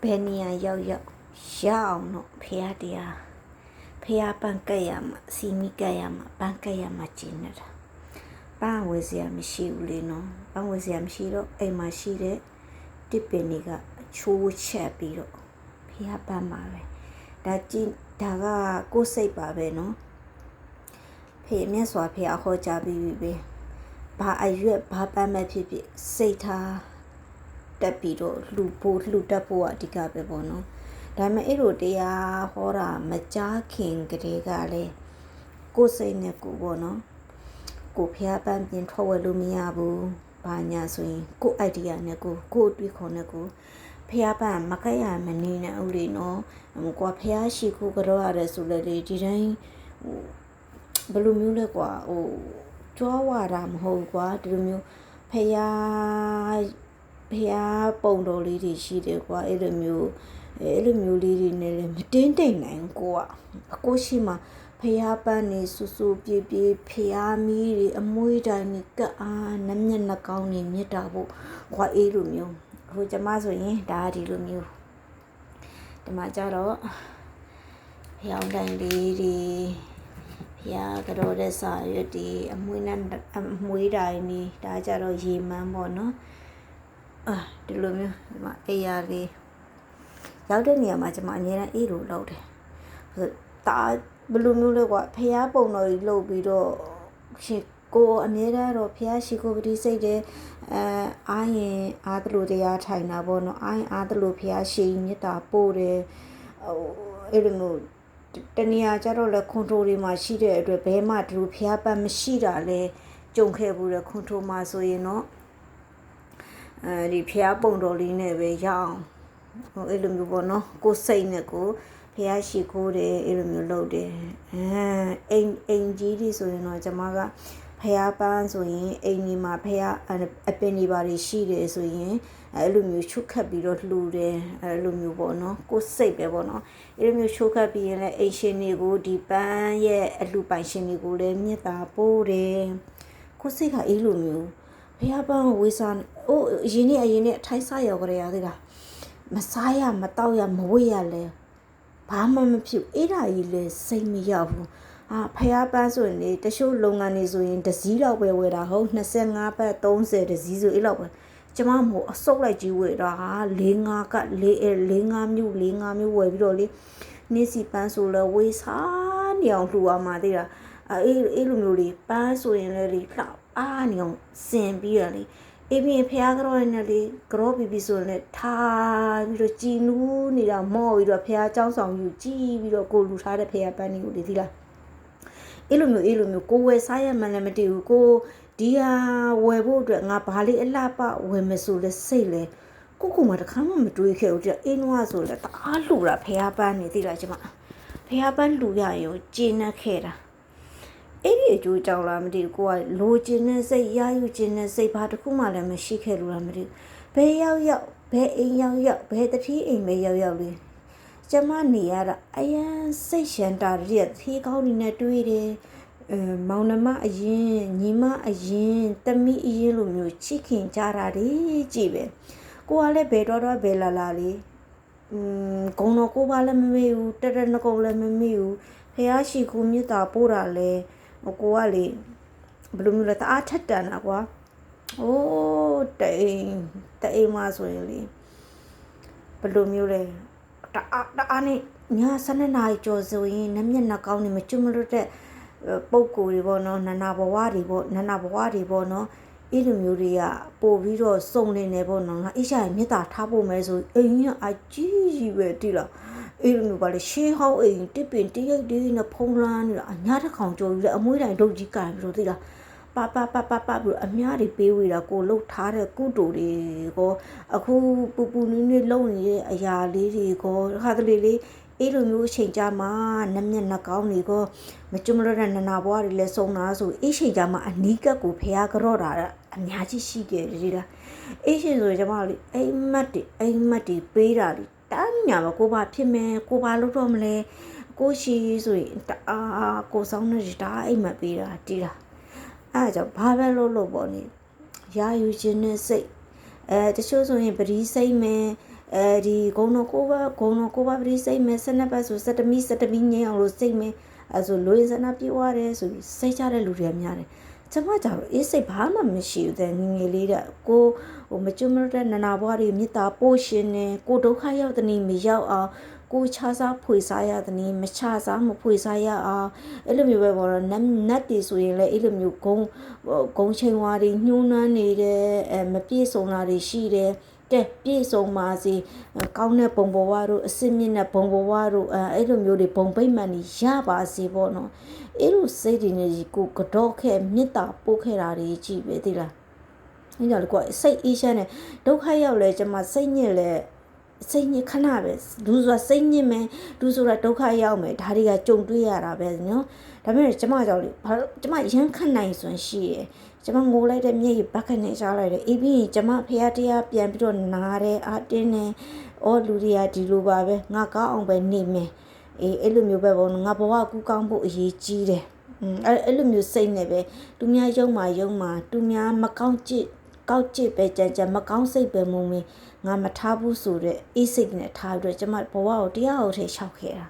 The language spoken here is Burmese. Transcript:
ဘယ်နေရာရောက်ရောက်ရအောင်တော့ဖះတရားဖះပန်းကက်ရမှာစီမီကက်ရမှာပန်းကက်ရမှာကျင်းနေတာပန်းဝယ်စရာမရှိဘူးလေနော်ပန်းဝယ်စရာမရှိတော့အိမ်မှာရှိတဲ့တစ်ပင်တွေကချိုးချက်ပြီးတော့ဖះပန်းမှာပဲဒါကြည့်ဒါကကိုယ်စိတ်ပါပဲနော်ဖေမြတ်စွာဘုရားဟောကြားပြီးပြီဘာအရွက်ဘာပန်းမဲ့ဖြစ်ဖြစ်စိတ်ထားတက်ပြီးတော့လှူတက်ဖို့အဓိကပဲပေါ့နော်ဒါပေမဲ့အဲ့လိုတရားဟောတာမကြားခင်ကတည်းကလည်းကိုယ်စိတ်နဲ့ကိုယ်ပေါ့နော်ကိုဖျားပန်းပြင်ထွက်ဝဲလို့မရဘူးဘာညာဆိုရင်ကိုယ် idea နဲ့ကိုယ်အတွေ့ခေါ်နဲ့ကိုဖျားပန်းမကက်ရမနေနဲ့ဦးလေးနော်ကိုဖျားရှိခိုးကြောရတယ်ဆိုလေဒီတိုင်းဘယ်လိုမျိုးလဲကွာကြွားဝတာမဟုတ်ကွာဒီလိုမျိုးဖျားပုံတော်လေးတွေရှိတယ်ကွာအဲ့လိုမျိုးလေးတွေနဲ့လည်းမတင်းတိမ်နိုင်ကိုကအကိုရှိမှဖျားပန်းနေဆူဆူပြေပြေဖျားမီးတွေအမွှေးတိုင်းနဲ့ကအားနမျက်နှာကောင်းနေမြတ်တာဖို့ကွာအေးလိုမျိုးဟိုကျမဆိုရင်ဒါဒီလိုမျိုးဒီမှာကြတော့ဖျောင်းတိုင်းလေးတွေဖျားကတော့တဲ့စာရွက်ဒီအမွှေးတိုင်းနေဒါကြတော့ရေမန်းပေါ့နော်ဒီလိုမျိုးဒီမှာအေးရလေးရောက်တဲ့နေရာမှာကျွန်မအများအားအေးလို့လောက်တယ်ဒါဘယ်လိုမျိုးလဲကွာဖျားပုံတော်ကြီးလှုပ်ပြီးတော့ရှင်ကိုအများအားတော့ဖျားရှိကိုပတိစိတ်တယ်အားရင်အားတလို့တရားထိုင်တာပေါ့နော်အားတလို့ဖျားရှိမြတ်တာပို့တယ်အဲ့လိုမျိုးတနေရာကျတော့လေကွန်ထရိုတွေမှာရှိတဲ့အတွက်ဘဲမှဒီလိုဖျားပတ်မရှိတာလဲကြုံခဲ့ဘူးလေကွန်ထရိုမှာဆိုရင်တော့ဒီဖျားပုံတော်လေးနဲ့ပဲရအောင်အဲ့လိုမျိုးပေါ့နော်ကိုစိတ်နဲ့ကိုဖျားရှိခိုးတယ်အဲ့လိုမျိုးလုပ်တယ်အိမ်ကြီးတွေဆိုရင်တော့ကျွန်မကဖျားပန်းဆိုရင်အိမ်ကြီးမှာဖျားအပင်တွေပါရှိတယ်ဆိုရင်အဲ့လိုမျိုးချုပ်ခတ်ပြီးတော့လှူတယ်အဲ့လိုမျိုးပေါ့နော်ကိုစိတ်ပဲပေါ့နော်အဲ့လိုမျိုးချုပ်ခတ်ပြီးရင်လည်းအိမ်ရှင်တွေကိုဒီပန်းရဲ့အလှူပိုင်ရှင်တွေကိုလည်းမြတ်တာပို့တယ်ကိုစိတ်ကအဲ့လိုမျိုးဖျားပန်းဝေးစားအရင်နဲ့ထိုင်းစားရောက်ကြရသေးတာမစားရမတောက်ရမဝေ့ရလဲဘာမှမဖြစ်အဲ့ဒါကြီးလဲစိတ်မရောက်ဘူးဖျားပန်းဆိုရင်လေတချို့လုပ်ငန်းတွေဆိုရင်တစ်စည်းတော့ပဲဝယ်တာဟုတ်25ပတ်30တစ်စည်းဆိုအဲ့လောက်ပဲကျမမို့အစုပ်လိုက်ကြီးဝယ်တာ4-5က4-5မျိုးဝယ်ပြီးတော့လေနေ့စီပန်းဆိုလဲဝေးစားနေအောင်လှူရမှာသေးတာအဲ့လိုမျိုးလေးပန်းဆိုရင်လေလှနေအောင်စင်ပြီးရလေအပြင်ဖျားကြောနဲ့လေကြောပြီးဆိုရင်ထားပြီးတော့ကြည်နူးနေတာမော့ပြီးတော့ဖျားเจ้าဆောင်ယူကြည်ပြီးတော့ကိုလူထားတဲ့ဖျားပန်းတွေကိုလေဒီလားအဲ့လိုမျိုးကိုဝယ်စားရမှလည်းမတည်ဘူးကိုဒီဟာဝယ်ဖို့အတွက်ငါဘာလေးအလှပဝယ်မယ်ဆိုလဲစိတ်လဲကိုမှတခါမှမတွေးခဲ့ဘူးတဲ့အင်းနွားဆိုလဲတအားလှူတာဖျားပန်းနေသိလားကျမဖျားပန်းလှူရရင်ကျင်းနှက်ခဲ့တာအဲ့ဒီအကျိုးကြောင့်လားမသိဘူးကိုကလိုချင်တဲ့စိတ်ရယူချင်တဲ့စိတ်ဘာတစ်ခုမှလည်းမရှိခဲ့လို့လားမသိဘူးဘယ်ရောက်ဘယ်အိမ်ရောက်ဘယ်တတိအိမ်ပဲရောက်လေကျမနေရတာအယံစိတ်ရှမ်းတာတည်းသေးကောင်းနေတွေ့တယ်မောင်နှမအရင်ညီမအရင်တမီးအရင်လိုမျိုးချစ်ခင်ကြတာလေကြည့်ပဲကိုကလည်းဘယ်တော့ဘယ်လာလေဂုံတော့ကိုပါလည်းမမေ့ဘူးတနကုံလည်းမမေ့ဘူးဖះရှိခိုးမြတ်တာပို့တာလဲကိုကလေဘယ်လိုမျိုးလဲတအားထက်တန်တာကွာတအိမ်မှာဆိုရင်လေဘယ်လိုမျိုးလဲတအားနဲ့ည7နာရီကျော်ဆိုရင်နမျက်နှာကောင်းနေမကျွမလို့တဲ့ပုံကိုယ်တွေပေါ့နော်နန္နာဘဝတွေပေါ့နော်အဲ့လိုမျိုးတွေကပို့ပြီးတော့စုံနေတယ်ပေါ့နော်ငါအိရှာရဲ့မေတ္တာထားဖို့မယ်ဆိုအိမ်ကအကြီးပဲတိလားအဲ့လိုမျိုးပါလေရှေးဟောင်းအိမ်တစ်ပင်တရိတ်လေးနဲ့ဖုံးလန်းနေတာအညာတစ်ခေါင်ကြော်ပြီးလဲအမွှေးတိုင်းဒုတ်ကြီးကန်ပြီးတော့တိလားပပြီးအများတွေပေးဝေတာကိုလှုပ်ထားတဲ့ကုတူတွေကိုအခုပူနင်းလေးလုံနေတဲ့အရာလေးတွေကိုခါတလေလေးအဲ့လိုမျိုးအချိန်ကြမှာနမျက်နှာကောင်းတွေကိုမကျွမလို့တဲ့နနာဘွားတွေလဲစုံတာဆိုအဲ့ချိန်ကြမှာအနီးကပ်ကိုဖျားကြော့တာအများကြီးရှိခဲ့တယ်ဒီလားအဲ့ချိန်ဆိုရင်ကျမလေးအိမ်မက်တွေပေးတာလေတန်းညာပါကိုဘာဖြစ်မယ်ကိုဘာလုပ်တော့မလဲကိုရှိဆိုရင်ကိုဆောင်နေတာအိမ်မက်ပေးတာတီးတာအဲ့ကြောင့်ဘာပဲလုပ်ပေါ့နေရာယူခြင်းနဲ့စိတ်တချို့ဆိုရင်ပရိစိတ်မယ် ဒီဂုံတော်ကိုပါပရိစိတ်မဲ့12ပတ်ဆို17မိငင်းအောင်လို့စိတ်မဲ့အဲဆိုလွေစနာပြေးသွားတယ်ဆိုပြီးစိတ်ချတဲ့လူတွေများတယ်ကျမကြောင့်အေးစိတ်ဘာမှမရှိဘူးတဲ့ငငယ်လေးတဲ့ကိုမကျွမတဲ့နနာဘွားတွေမေတ္တာပို့ရှင်နေကိုဒုက္ခရောက်တဲ့နေမရောက်အောင်ကိုခြားစားဖွေစားရတဲ့နေမခြားစားမဖွေစားရအောင်အဲ့လိုမျိုးပဲပေါ့နော်နတ်တွေဆိုရင်လည်းအဲ့လိုမျိုးဂုံချိန်ဝါတွေညှိုးနှမ်းနေတယ်မပြည့်စုံတာတွေရှိတယ်ကဲပြည့်စုံပါစေကောင်းတဲ့ဘုံဘဝတို့အစစ်မြင့်တဲ့ဘုံဘဝတို့အဲ့လိုမျိုးတွေဘုံပိတ်မှန်ကြီးရပါစေပေါ့နော်အဲ့လိုစိတ်တွေနဲ့ကိုကတော့ခဲ့မေတ္တာပို့ခဲ့တာတွေကြည့်ပဲသိလားအဲ့ကြောင့်လေကွာစိတ်အေးချမ်းတယ်ဒုက္ခရောက်လဲကျမစိတ်ညစ်လဲစိတ်ညစ်ခဏပဲလူဆိုတာစိတ်ညစ်မယ်လူဆိုတာဒုက္ခရောက်မယ်ဒါတွေကကြုံတွေ့ရတာပဲနော်ဒါပေမဲ့ကျမကြောင့်လေကျမရမ်းခတ်နိုင်စွမ်းရှိရယ်ကျမငိုလိုက်တဲ့မျက်ရည်ဘက်ကနေချလိုက်တယ်အေးပြီးကျမဖះတရားပြန်ပြီးတော့နားတယ်အတင်းတယ်အော်လူတွေကဒီလိုပါပဲငါကောင်းအောင်ပဲနေမယ်အေးအဲ့လိုမျိုးပဲပေါ့ငါဘဝကူကောင်းဖို့အရေးကြီးတယ်အဲ့လိုမျိုးစိတ်နဲ့ပဲသူများယုံမှာသူများမကောင်းကြည့်ကောက်ကြည့်ပဲကြမကောင်းစိတ်ပဲမုံမင်းငါမထားဘူးဆိုတဲ့အေးစိတ်နဲ့ထားပြီးတော့ကျမဘဝကိုတရားဟုတ်ထဲလျှောက်ခဲ့တာ